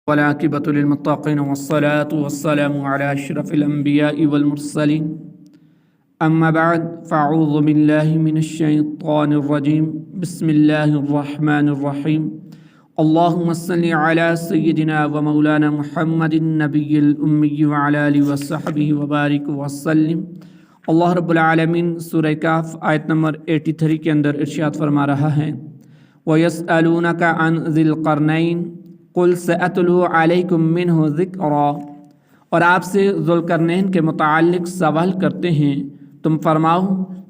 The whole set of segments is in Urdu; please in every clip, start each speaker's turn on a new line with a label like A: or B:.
A: والعاقبۃ للمتقین والصلاة والسلام علی اشرف الانبیاء والمرسلین اما بعد فاعوذ باللہ من الشیطان الرجیم بسم اللہ الرحمن الرحیم اللہم صل علی سیدنا و مولانا محمد النبی الامی وعلی آلہ وصحبہ وبارک وسلم۔ اللہ رب العالمین سورہ کہف آیت نمبر 83 کے اندر ارشاد فرما رہا ہے وَيَسْأَلُونَكَ عَنْ ذِي الْقَرْنَيْنِ قُلْ سَأَتْلُو عَلَيْكُمْ مِنْهُ ذِكْرًا، اور آپ سے ذوالقرنین کے متعلق سوال کرتے ہیں، تم فرماؤ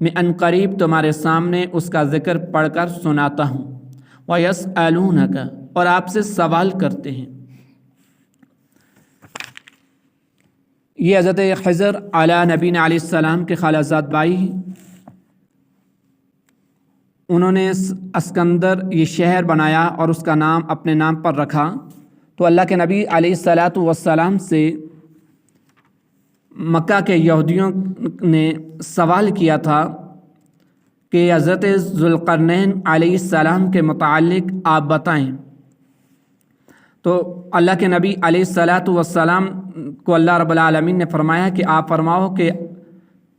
A: میں عنقریب تمہارے سامنے اس کا ذکر پڑھ کر سناتا ہوں۔ وَيَسْأَلُونَكَ، اور آپ سے سوال کرتے ہیں۔ یہ حضرت خضر علیہ نبینا علیہ السلام کے خالہ زاد بھائی، انہوں نے اسکندر یہ شہر بنایا اور اس کا نام اپنے نام پر رکھا، تو اللہ کے نبی علیہ الصلاۃ والسلام سے مکہ کے یہودیوں نے سوال کیا تھا کہ حضرت ذوالقرنین علیہ السلام کے متعلق آپ بتائیں۔ تو اللہ کے نبی علیہ الصلاۃ والسلام کو اللہ رب العالمین نے فرمایا کہ آپ فرماؤ کہ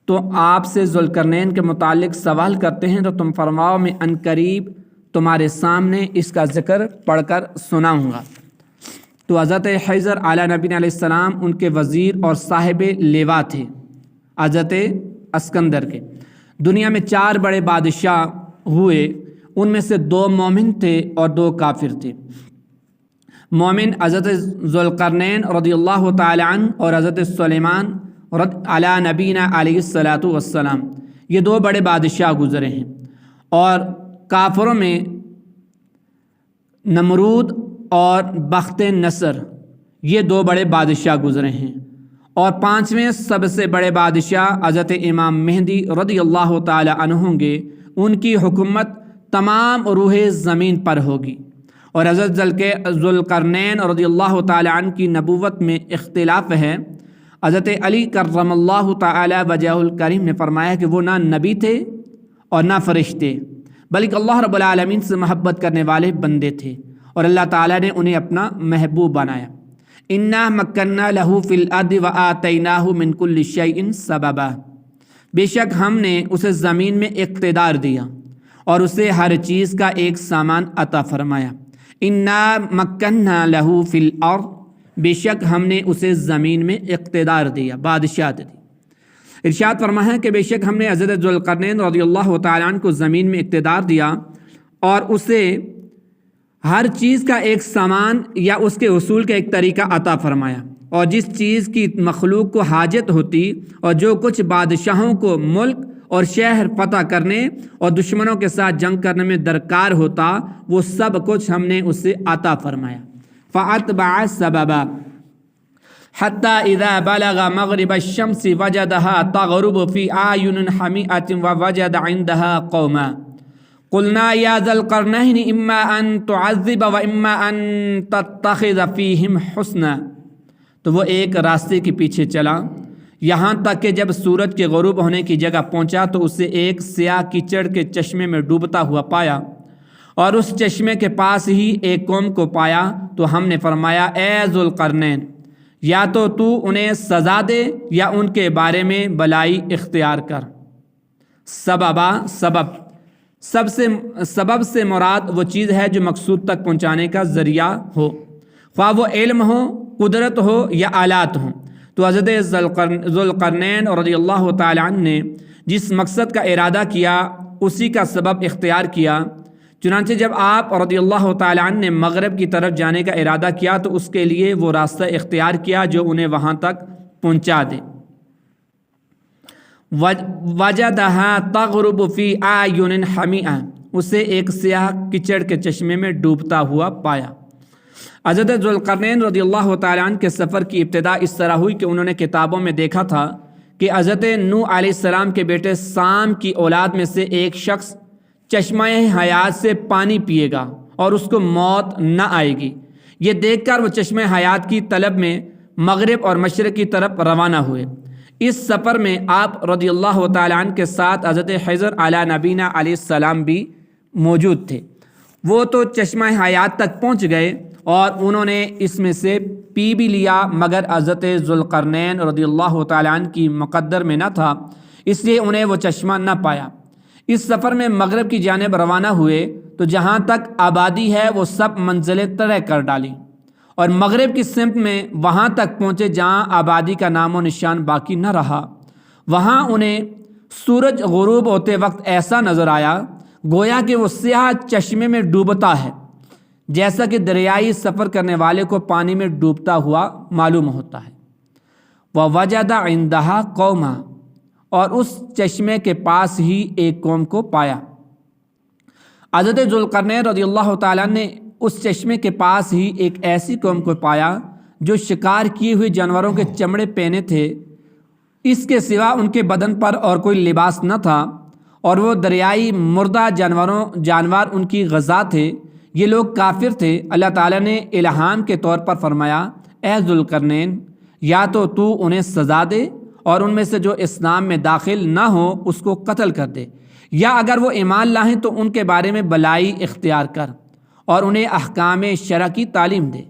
A: تو آپ سے ذوالقرنین کے متعلق سوال کرتے ہیں، تو تم فرماؤ میں عنقریب تمہارے سامنے اس کا ذکر پڑھ کر سناؤں گا۔ تو حضرت خضر علیہ نبی علیہ السلام ان کے وزیر اور صاحب لیوا تھے حضرت اسکندر کے۔ دنیا میں 4 بڑے بادشاہ ہوئے، ان میں سے 2 مومن تھے اور 2 کافر تھے۔ مومن حضرت ذوالقرنین رضی اللہ تعالی عنہ اور حضرت سلیمان علی نبینا علیہ الصلاۃ والسلام، یہ 2 بڑے بادشاہ گزرے ہیں۔ اور کافروں میں نمرود اور بخت نصر، یہ 2 بڑے بادشاہ گزرے ہیں۔ اور 5ویں سب سے بڑے بادشاہ حضرت امام مہدی رضی اللہ تعالی عنہ ہوں گے، ان کی حکومت تمام روح زمین پر ہوگی۔ اور حضرت ذوالقرنین رضی اللہ تعالی عنہ کی نبوت میں اختلاف ہے۔ حضرت علی کرم اللہ تعالی وجہ الکریم نے فرمایا کہ وہ نہ نبی تھے اور نہ فرشتے، بلکہ اللہ رب العالمین سے محبت کرنے والے بندے تھے، اور اللہ تعالیٰ نے انہیں اپنا محبوب بنایا۔ انا مکننا لہ فی الارض وآتیناہ من کل شیء سببا، بے شک ہم نے اسے زمین میں اقتدار دیا اور اسے ہر چیز کا ایک سامان عطا فرمایا۔ انا مکننا لہ فی الارض، بے شک ہم نے اسے زمین میں اقتدار دیا، بادشاہت دی۔ ارشاد فرمایا ہے کہ بے شک ہم نے حضرت ذوالقرنین رضی اللہ تعالیٰ عنہ کو زمین میں اقتدار دیا اور اسے ہر چیز کا ایک سامان یا اس کے حصول کا ایک طریقہ عطا فرمایا، اور جس چیز کی مخلوق کو حاجت ہوتی اور جو کچھ بادشاہوں کو ملک اور شہر فتح کرنے اور دشمنوں کے ساتھ جنگ کرنے میں درکار ہوتا، وہ سب کچھ ہم نے اسے عطا فرمایا۔ فَأَتْبَعَ سَبَبًا حَتَّى إِذَا بَلَغَ مَغْرِبَ الشَّمْسِ وَجَدَهَا تَغْرُبُ فِي أَعْيُنٍ حَمِئَةٍ وَوَجَدَ عِنْدَهَا قَوْمًا قُلْنَا يَا ذَا الْقَرْنَيْنِ إِمَّا أَن تُعَذِّبَ وَإِمَّا أَن تَتَّخِذَ فِيهِمْ حُسْنًا، تو وہ ایک راستے کے پیچھے چلا یہاں تک کہ جب سورج کے غروب ہونے کی جگہ پہنچا تو اسے ایک سیاہ کیچڑ کے چشمے میں ڈوبتا ہوا پایا، اور اس چشمے کے پاس ہی ایک قوم کو پایا۔ تو ہم نے فرمایا اے ذوالقرنین، یا تو انہیں سزا دے یا ان کے بارے میں بلائی اختیار کر۔ سبب سے مراد وہ چیز ہے جو مقصود تک پہنچانے کا ذریعہ ہو، خواہ وہ علم ہو، قدرت ہو یا آلات ہوں۔ تو حضرت ذوالقرنین رضی اللہ تعالی عنہ نے جس مقصد کا ارادہ کیا اسی کا سبب اختیار کیا۔ چنانچہ جب آپ رضی اللہ تعالی عنہ نے مغرب کی طرف جانے کا ارادہ کیا تو اس کے لیے وہ راستہ اختیار کیا جو انہیں وہاں تک پہنچا دے۔ وَجَدَهَا تَغْرُبُ فِي أَعْيُنٍ حَمِئَةٍ، اسے ایک سیاہ کیچڑ کے چشمے میں ڈوبتا ہوا پایا۔ حضرت ذوالقرنین رضی اللہ تعالی عنہ کے سفر کی ابتدا اس طرح ہوئی کہ انہوں نے کتابوں میں دیکھا تھا کہ حضرت نوح علیہ السلام کے بیٹے سام کی اولاد میں سے ایک شخص چشمہ حیات سے پانی پیے گا اور اس کو موت نہ آئے گی۔ یہ دیکھ کر وہ چشمہ حیات کی طلب میں مغرب اور مشرق کی طرف روانہ ہوئے۔ اس سفر میں آپ رضی اللہ تعالی عنہ کے ساتھ حضرت خضر علیہ نبینا علیہ السلام بھی موجود تھے۔ وہ تو چشمہ حیات تک پہنچ گئے اور انہوں نے اس میں سے پی بھی لیا، مگر حضرت ذوالقرنین رضی اللہ تعالیٰ عنہ کی مقدر میں نہ تھا، اس لیے انہیں وہ چشمہ نہ پایا۔ اس سفر میں مغرب کی جانب روانہ ہوئے تو جہاں تک آبادی ہے وہ سب منزلیں طے کر ڈالیں اور مغرب کی سمت میں وہاں تک پہنچے جہاں آبادی کا نام و نشان باقی نہ رہا۔ وہاں انہیں سورج غروب ہوتے وقت ایسا نظر آیا گویا کہ وہ سیاہ چشمے میں ڈوبتا ہے، جیسا کہ دریائی سفر کرنے والے کو پانی میں ڈوبتا ہوا معلوم ہوتا ہے۔ وَوَجَدَ عِندَهَا قَوْمًا، اور اس چشمے کے پاس ہی ایک قوم کو پایا۔ حضرت ذوالقرنین رضی اللہ تعالیٰ نے اس چشمے کے پاس ہی ایک ایسی قوم کو پایا جو شکار کیے ہوئے جانوروں کے چمڑے پہنے تھے، اس کے سوا ان کے بدن پر اور کوئی لباس نہ تھا، اور وہ دریائی مردہ جانور ان کی غذا تھے۔ یہ لوگ کافر تھے۔ اللہ تعالیٰ نے الہام کے طور پر فرمایا، اے ذوالقرنین، یا تو انہیں سزا دے اور ان میں سے جو اسلام میں داخل نہ ہو اس کو قتل کر دے، یا اگر وہ ایمان لائیں تو ان کے بارے میں بلائی اختیار کر اور انہیں احکام شرع کی تعلیم دے۔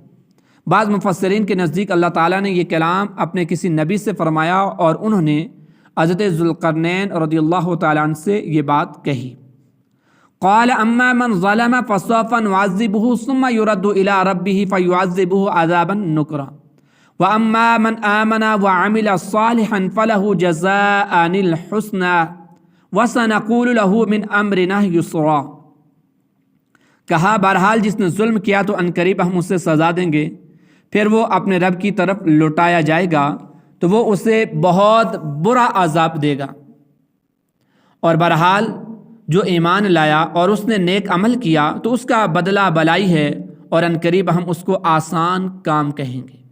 A: بعض مفسرین کے نزدیک اللہ تعالیٰ نے یہ کلام اپنے کسی نبی سے فرمایا اور انہوں نے حضرت ذوالقرنین رضی اللہ تعالیٰ عنہ سے یہ بات کہی۔ قال اما من ظلم فسوف نعذبه ثم يرد الى ربه فيعذبه عذابا نكرا واما من آمن وعمل صالحا فله جزاء الحسنى وسنقول له من امرنا يسرا۔ کہا بہرحال جس نے ظلم کیا تو عنقریب ہم اسے سزا دیں گے، پھر وہ اپنے رب کی طرف لوٹایا جائے گا تو وہ اسے بہت برا عذاب دے گا، اور بہرحال جو ایمان لایا اور اس نے نیک عمل کیا تو اس کا بدلہ بلائی ہے، اور عنقریب ہم اس کو آسان کام کہیں گے۔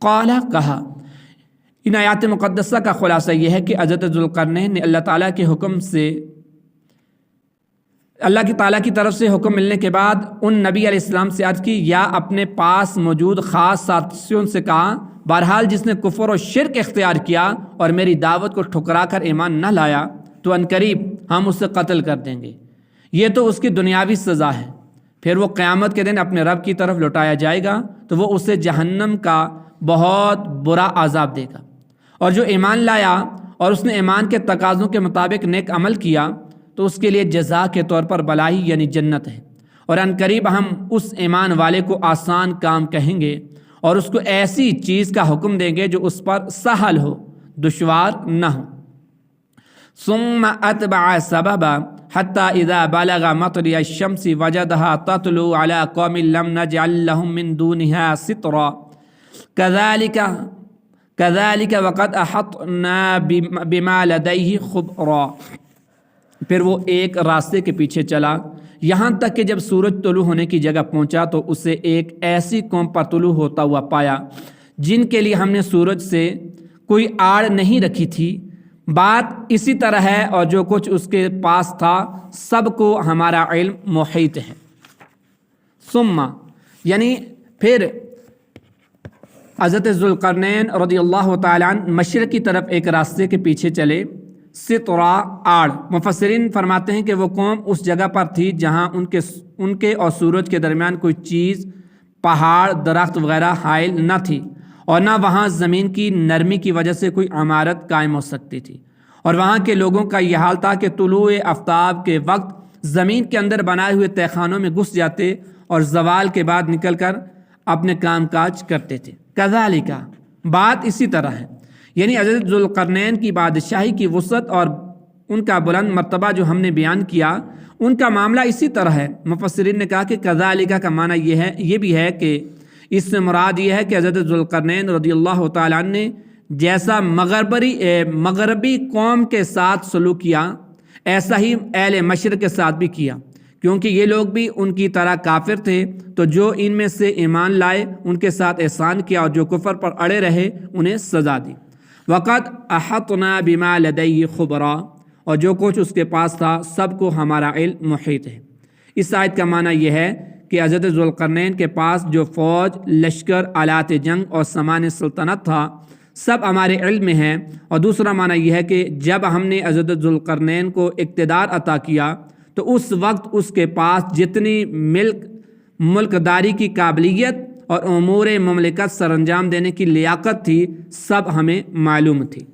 A: قال، کہا۔ ان آیات مقدسہ کا خلاصہ یہ ہے کہ حضرت ذوالقرنین نے اللہ تعالیٰ کے حکم سے، اللہ کی تعالیٰ کی طرف سے حکم ملنے کے بعد ان نبی علیہ السلام سے عرض کی یا اپنے پاس موجود خاص ساتھیوں سے کہا، بہرحال جس نے کفر و شرک اختیار کیا اور میری دعوت کو ٹھکرا کر ایمان نہ لایا تو عنقریب ہم اسے قتل کر دیں گے۔ یہ تو اس کی دنیاوی سزا ہے، پھر وہ قیامت کے دن اپنے رب کی طرف لوٹایا جائے گا تو وہ اسے جہنم کا بہت برا عذاب دے گا، اور جو ایمان لایا اور اس نے ایمان کے تقاضوں کے مطابق نیک عمل کیا تو اس کے لیے جزا کے طور پر بلائی یعنی جنت ہے، اور عنقریب ہم اس ایمان والے کو آسان کام کہیں گے اور اس کو ایسی چیز کا حکم دیں گے جو اس پر سہل ہو، دشوار نہ ہو۔ ثم اتبع سببا حتى اذا بلغ مطلع الشمس وجدها تطلع على قوم لم نجعل لهم من دونها سترا كذلك وقد احطنا بما لديه خبرا۔ پھر وہ ایک راستے کے پیچھے چلا یہاں تک کہ جب سورج طلوع ہونے کی جگہ پہنچا تو اسے ایک ایسی قوم پر طلوع ہوتا ہوا پایا جن کے لیے ہم نے سورج سے کوئی آڑ نہیں رکھی تھی۔ بات اسی طرح ہے اور جو کچھ اس کے پاس تھا سب کو ہمارا علم محیط ہے۔ ثم یعنی پھر حضرت ذوالقرنین رضی اللہ تعالیٰ عنہ مشرق کی طرف ایک راستے کے پیچھے چلے۔ سترا آڑ، مفسرین فرماتے ہیں کہ وہ قوم اس جگہ پر تھی جہاں ان کے اور سورج کے درمیان کوئی چیز، پہاڑ، درخت وغیرہ حائل نہ تھی، اور نہ وہاں زمین کی نرمی کی وجہ سے کوئی عمارت قائم ہو سکتی تھی، اور وہاں کے لوگوں کا یہ حال تھا کہ طلوع آفتاب کے وقت زمین کے اندر بنائے ہوئے تہہ خانوں میں گھس جاتے اور زوال کے بعد نکل کر اپنے کام کاج کرتے تھے۔ کذالک، بات اسی طرح ہے، یعنی حضرت ذوالقرنین کی بادشاہی کی وسعت اور ان کا بلند مرتبہ جو ہم نے بیان کیا، ان کا معاملہ اسی طرح ہے۔ مفسرین نے کہا کہ کذالک کا معنی یہ بھی ہے کہ اس سے مراد یہ ہے کہ حضرت ذوالقرنین رضی اللہ تعالیٰ عنہ نے جیسا مغربی قوم کے ساتھ سلوک کیا ایسا ہی اہل مشرق کے ساتھ بھی کیا، کیونکہ یہ لوگ بھی ان کی طرح کافر تھے، تو جو ان میں سے ایمان لائے ان کے ساتھ احسان کیا اور جو کفر پر اڑے رہے انہیں سزا دی۔ وقد احطنا بما لدیہ خبرا، اور جو کچھ اس کے پاس تھا سب کو ہمارا علم محیط ہے۔ اس آیت کا معنی یہ ہے کہ حضرت ذوالقرنین کے پاس جو فوج، لشکر، آلات جنگ اور سامان سلطنت تھا سب ہمارے علم میں ہے، اور دوسرا معنی یہ ہے کہ جب ہم نے حضرت ذوالقرنین کو اقتدار عطا کیا تو اس وقت اس کے پاس جتنی ملکداری کی قابلیت اور امور مملکت سر انجام دینے کی لیاقت تھی سب ہمیں معلوم تھی۔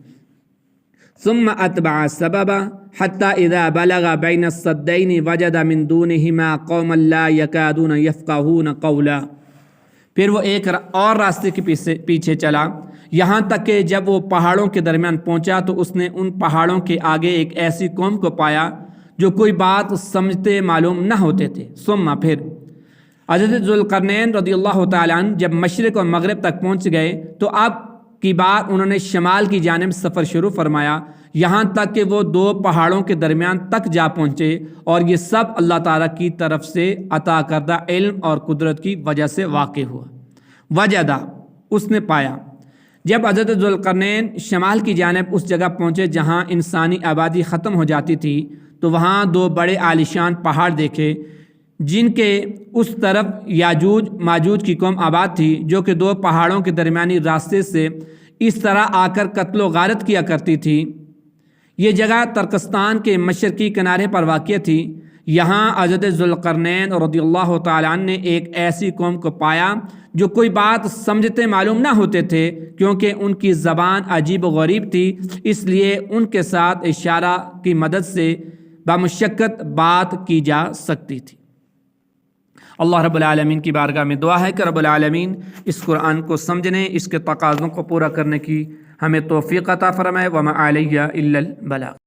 A: ثم اتبع سببا حتى اذا بلغ بين السدين وجد من دونهما قوما لا يكادون يفقهون قولا، پھر وہ ایک اور راستے کے پیچھے چلا یہاں تک کہ جب وہ پہاڑوں کے درمیان پہنچا تو اس نے ان پہاڑوں کے آگے ایک ایسی قوم کو پایا جو کوئی بات سمجھتے معلوم نہ ہوتے تھے۔ ثم پھر حضرت ذوالقرنین رضی اللہ تعالیٰ عنہ جب مشرق اور مغرب تک پہنچ گئے تو اب کی بار انہوں نے شمال کی جانب سفر شروع فرمایا یہاں تک کہ وہ دو پہاڑوں کے درمیان تک جا پہنچے، اور یہ سب اللہ تعالیٰ کی طرف سے عطا کردہ علم اور قدرت کی وجہ سے واقع ہوا۔ وجدہ اس نے پایا، جب حضرت ذوالقرنین شمال کی جانب اس جگہ پہنچے جہاں انسانی آبادی ختم ہو جاتی تھی تو وہاں دو بڑے عالیشان پہاڑ دیکھے جن کے اس طرف یاجوج ماجوج کی قوم آباد تھی، جو کہ دو پہاڑوں کے درمیانی راستے سے اس طرح آ کر قتل و غارت کیا کرتی تھی۔ یہ جگہ ترکستان کے مشرقی کنارے پر واقع تھی۔ یہاں حضرت ذوالقرنین رضی اللہ تعالیٰ عنہ نے ایک ایسی قوم کو پایا جو کوئی بات سمجھتے معلوم نہ ہوتے تھے، کیونکہ ان کی زبان عجیب و غریب تھی، اس لیے ان کے ساتھ اشارہ کی مدد سے بمشقت بات کی جا سکتی تھی۔ اللہ رب العالمین کی بارگاہ میں دعا ہے کہ رب العالمین اس قرآن کو سمجھنے، اس کے تقاضوں کو پورا کرنے کی ہمیں توفیق عطا فرمائے۔ وما علیہ الا البلاغ۔